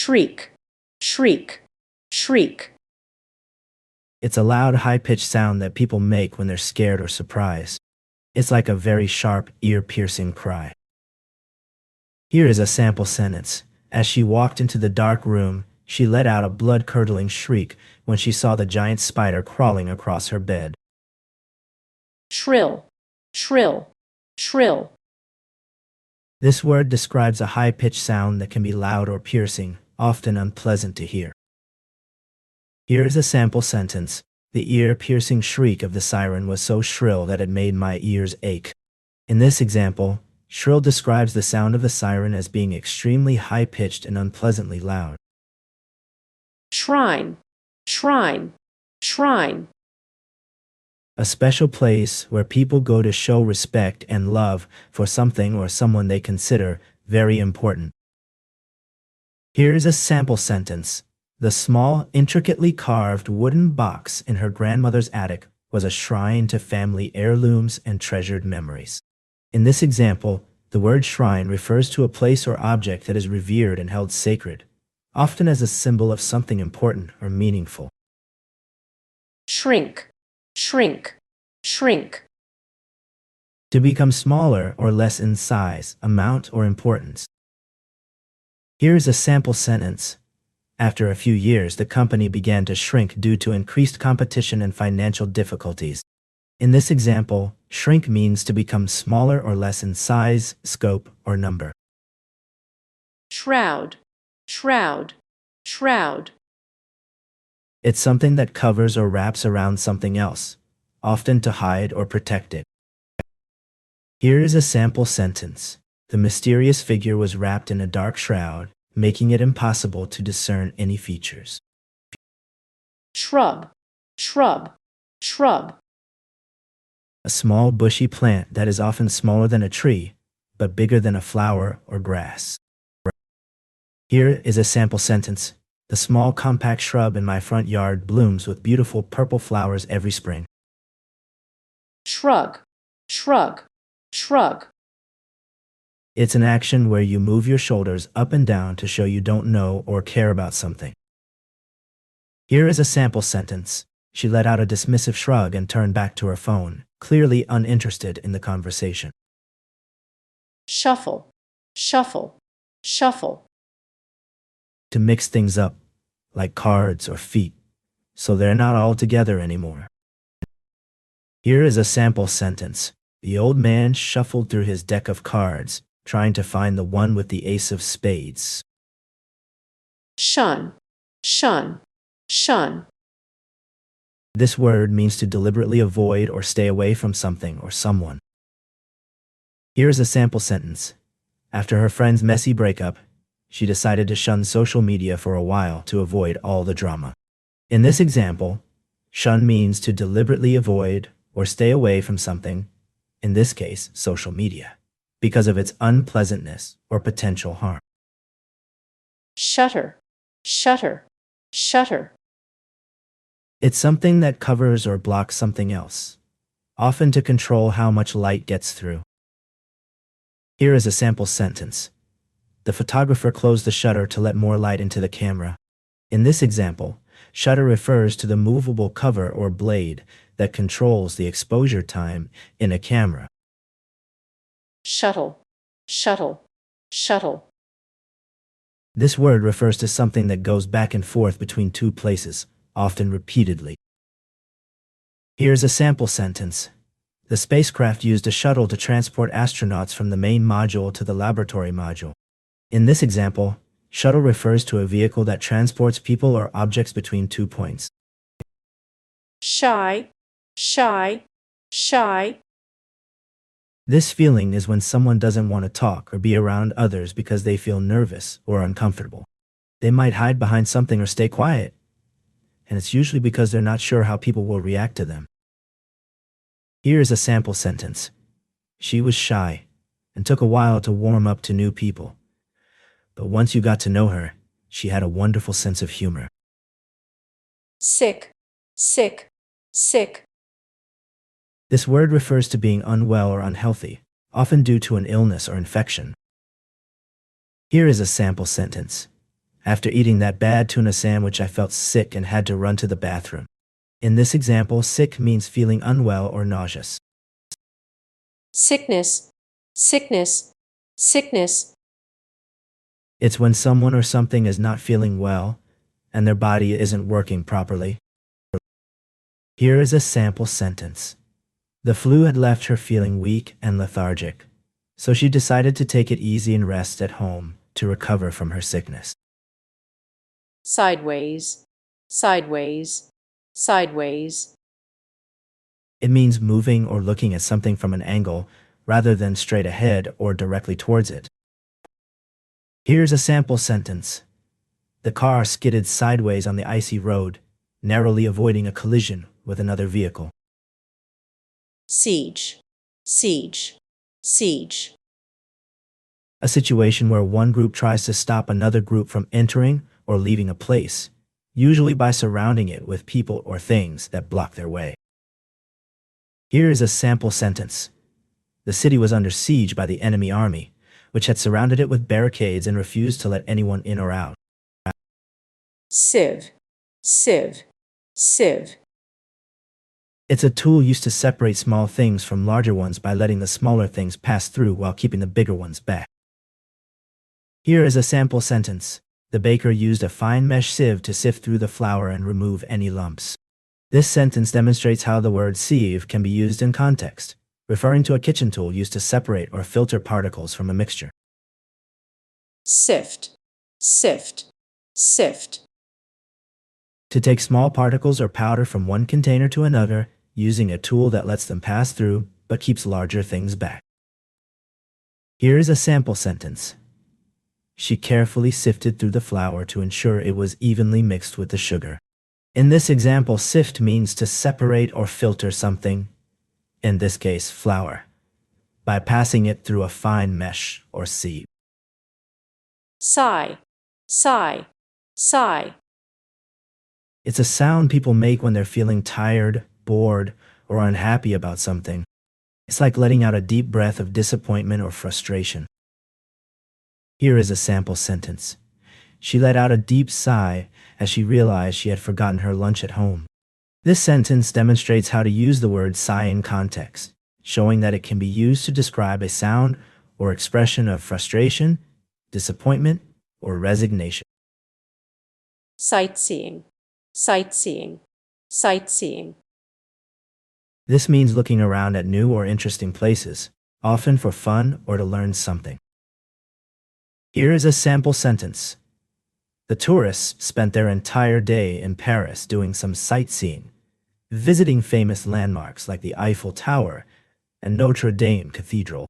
shriek, shriek, shriek. It's a loud, high-pitched sound that people make when they're scared or surprised. It's like a very sharp, ear-piercing cry. Here is a sample sentence. As she walked into the dark room, she let out a blood-curdling shriek when she saw the giant spider crawling across her bed. Shrill, shrill, shrill. This word describes a high-pitched sound that can be loud or piercing, often unpleasant to hear. Here is a sample sentence. The ear-piercing shriek of the siren was so shrill that it made my ears ache. In this example, shrill describes the sound of the siren as being extremely high-pitched and unpleasantly loud. Shrine, shrine, shrine. A special place where people go to show respect and love for something or someone they consider very important. Here is a sample sentence. The small, intricately carved wooden box in her grandmother's attic was a shrine to family heirlooms and treasured memories. In this example, the word shrine refers to a place or object that is revered and held sacred, often as a symbol of something important or meaningful. Shrink, shrink, shrink. To become smaller or less in size, amount, or importance. Here is a sample sentence. After a few years, the company began to shrink due to increased competition and financial difficulties. In this example, shrink means to become smaller or less in size, scope, or number. Shroud, shroud, shroud. It's something that covers or wraps around something else, often to hide or protect it. Here is a sample sentence. The mysterious figure was wrapped in a dark shroud, making it impossible to discern any features. Shrub, shrub, shrub. A small bushy plant that is often smaller than a tree, but bigger than a flower or grass. Here is a sample sentence. The small compact shrub in my front yard blooms with beautiful purple flowers every spring. Shrug, shrug, shrug. It's an action where you move your shoulders up and down to show you don't know or care about something. Here is a sample sentence. She let out a dismissive shrug and turned back to her phone, clearly uninterested in the conversation. Shuffle, shuffle, shuffle. To mix things up, like cards or feet, so they're not all together anymore. Here is a sample sentence. The old man shuffled through his deck of cards, trying to find the one with the ace of spades. Shun, shun, shun. This word means to deliberately avoid or stay away from something or someone. Here is a sample sentence. After her friend's messy breakup, she decided to shun social media for a while to avoid all the drama. In this example, shun means to deliberately avoid or stay away from something, in this case, social media, because of its unpleasantness or potential harm. Shutter, shutter, shutter. It's something that covers or blocks something else, often to control how much light gets through. Here is a sample sentence. The photographer closed the shutter to let more light into the camera. In this example, shutter refers to the movable cover or blade that controls the exposure time in a camera. Shuttle, shuttle, shuttle. This word refers to something that goes back and forth between two places, often repeatedly. Here's a sample sentence. The spacecraft used a shuttle to transport astronauts from the main module to the laboratory module. In this example, shuttle refers to a vehicle that transports people or objects between 2 points. Shy, shy, shy. This feeling is when someone doesn't want to talk or be around others because they feel nervous or uncomfortable. They might hide behind something or stay quiet, and it's usually because they're not sure how people will react to them. Here is a sample sentence. She was shy and took a while to warm up to new people. But once you got to know her, she had a wonderful sense of humor. Sick, sick, sick. This word refers to being unwell or unhealthy, often due to an illness or infection. Here is a sample sentence. After eating that bad tuna sandwich, I felt sick and had to run to the bathroom. In this example, sick means feeling unwell or nauseous. Sickness, sickness, sickness. It's when someone or something is not feeling well and their body isn't working properly. Here is a sample sentence. The flu had left her feeling weak and lethargic, so she decided to take it easy and rest at home to recover from her sickness. Sideways, sideways, sideways. It means moving or looking at something from an angle rather than straight ahead or directly towards it. Here's a sample sentence. The car skidded sideways on the icy road, narrowly avoiding a collision with another vehicle. Siege, siege, siege. A situation where one group tries to stop another group from entering or leaving a place, usually by surrounding it with people or things that block their way. Here is a sample sentence. The city was under siege by the enemy army, which had surrounded it with barricades and refused to let anyone in or out. Sieve, sieve, sieve. It's a tool used to separate small things from larger ones by letting the smaller things pass through while keeping the bigger ones back. Here is a sample sentence. The baker used a fine mesh sieve to sift through the flour and remove any lumps. This sentence demonstrates how the word sieve can be used in context, referring to a kitchen tool used to separate or filter particles from a mixture. Sift, sift, sift. To take small particles or powder from one container to another, using a tool that lets them pass through but keeps larger things back. Here is a sample sentence. She carefully sifted through the flour to ensure it was evenly mixed with the sugar. In this example, sift means to separate or filter something, in this case flour, by passing it through a fine mesh or sieve. Sigh, sigh, sigh. It's a sound people make when they're feeling tired, bored, or unhappy about something. It's like letting out a deep breath of disappointment or frustration. Here is a sample sentence. She let out a deep sigh as she realized she had forgotten her lunch at home. This sentence demonstrates how to use the word sigh in context, showing that it can be used to describe a sound or expression of frustration, disappointment, or resignation. Sightseeing, sightseeing, sightseeing. This means looking around at new or interesting places, often for fun or to learn something. Here is a sample sentence. The tourists spent their entire day in Paris doing some sightseeing, visiting famous landmarks like the Eiffel Tower and Notre Dame Cathedral.